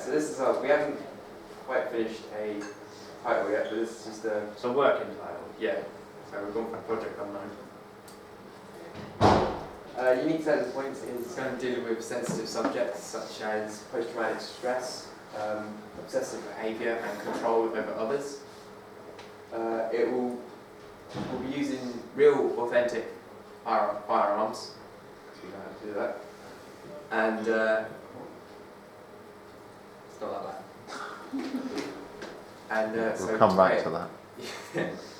so this is us. We haven't quite finished a title yet, but this is just a... So working title. Yeah, so we've gone for Project Unknown. Unique selling points is kind of dealing with sensitive subjects such as post-traumatic stress, obsessive behaviour and control over others. We'll be using real, authentic firearms, because we know how to do that, and it's not that bad. And we'll come back to that.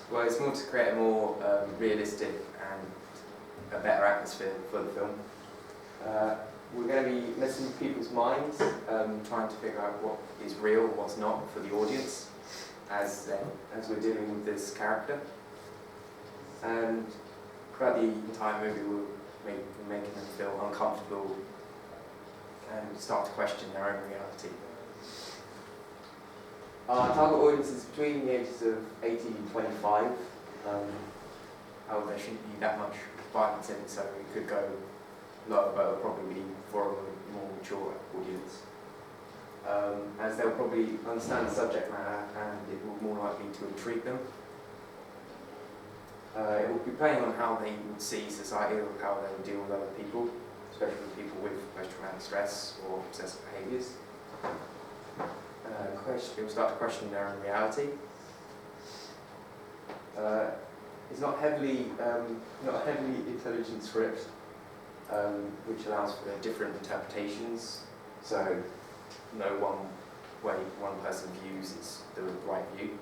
Well, it's more to create a more realistic and a better atmosphere for the film. We're going to be messing with people's minds, trying to figure out what is real, what's not for the audience, as we're dealing with this character. And throughout the entire movie, we'll be making them feel uncomfortable and start to question their own reality. Our target audience is between the ages of 18 and 25. However, there shouldn't be that much violence in it, so it could go lower, but it'll probably be for a more mature audience. As they'll probably understand the subject matter and it will more likely to intrigue them. It will be playing on how they would see society or how they would deal with other people, especially people with post-traumatic stress or obsessive behaviours. It will start to question their own reality. It's not heavily intelligent script, which allows for different interpretations. So no one way one person views is the right view.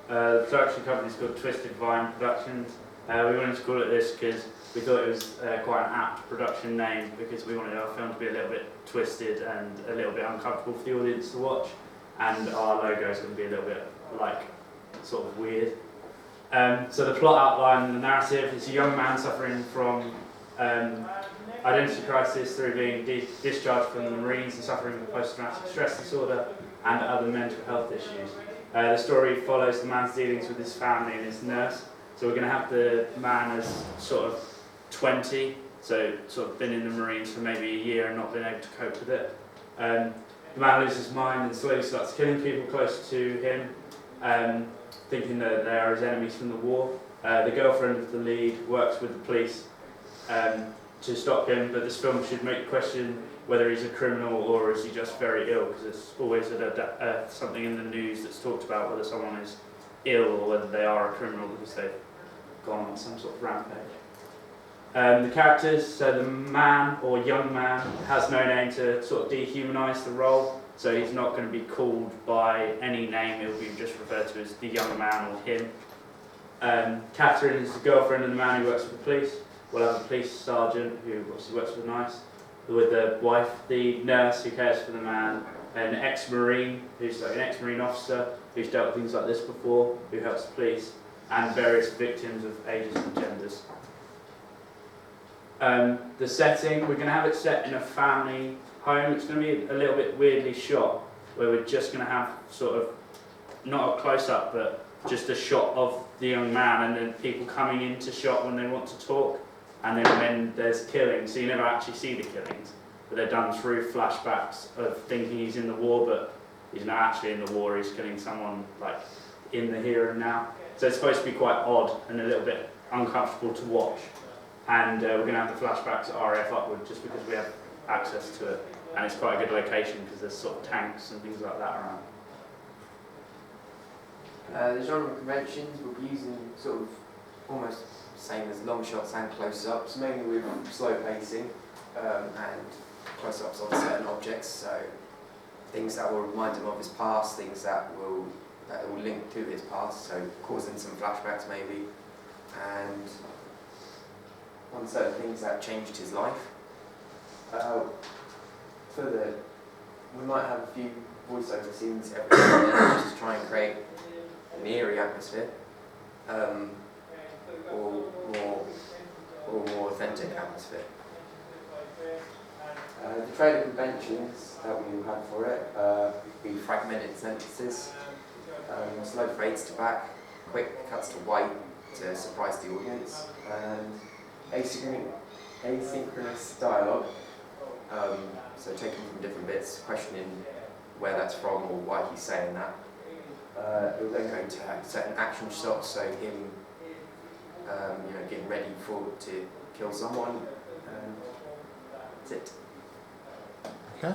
The production company is called Twisted Vine Productions. We wanted to call it this because we thought it was quite an apt production name, because we wanted our film to be a little bit twisted and a little bit uncomfortable for the audience to watch, and our logo is going to be a little bit like sort of weird. So the plot outline and the narrative is a young man suffering from identity crisis through being discharged from the Marines and suffering with post-traumatic stress disorder and other mental health issues. The story follows the man's dealings with his family and his nurse. So we're going to have the man as sort of 20, so sort of been in the Marines for maybe a year and not been able to cope with it. The man loses his mind and slowly starts killing people close to him, thinking that they are his enemies from the war. The girlfriend of the lead works with the police to stop him, but this film should make you question whether he's a criminal or is he just very ill, because it's always something in the news that's talked about whether someone is ill or whether they are a criminal because they've gone on some sort of rampage. The characters, so the man or young man has no name to sort of dehumanise the role, so he's not going to be called by any name, it will be just referred to as the young man or him. Catherine is the girlfriend of the man who works for the police. We'll have a police sergeant who obviously works for the NICE, with the wife, the nurse who cares for the man, an ex-Marine who's like an ex-Marine officer who's dealt with things like this before, who helps the police, and various victims of ages and genders. The setting, we're going to have it set in a family home. It's going to be a little bit weirdly shot, where we're just going to have sort of, not a close-up, but just a shot of the young man and then people coming into shot when they want to talk, and then when there's killing, so you never actually see the killings, but they're done through flashbacks of thinking he's in the war, but he's not actually in the war, he's killing someone like in the here and now. So it's supposed to be quite odd and a little bit uncomfortable to watch. And we're going to have the flashbacks RF upward just because we have access to it. And it's quite a good location because there's sort of tanks and things like that around. The genre conventions we'll be using sort of almost the same as long shots and close-ups, mainly with slow pacing and close-ups on certain objects, so things that will remind him of his past, things that will link to his past, so causing some flashbacks maybe, and on certain things that changed his life. We might have a few voiceover scenes every now and then just to try and create an eerie atmosphere, or more authentic atmosphere. The trailer conventions that we will have for it will be fragmented sentences, slow fades to black, quick cuts to white to surprise the audience, and asynchronous dialogue, so taken from different bits, questioning where that's from or why he's saying that. It will then go into certain action shots, so him getting ready to kill someone, and that's it. Okay.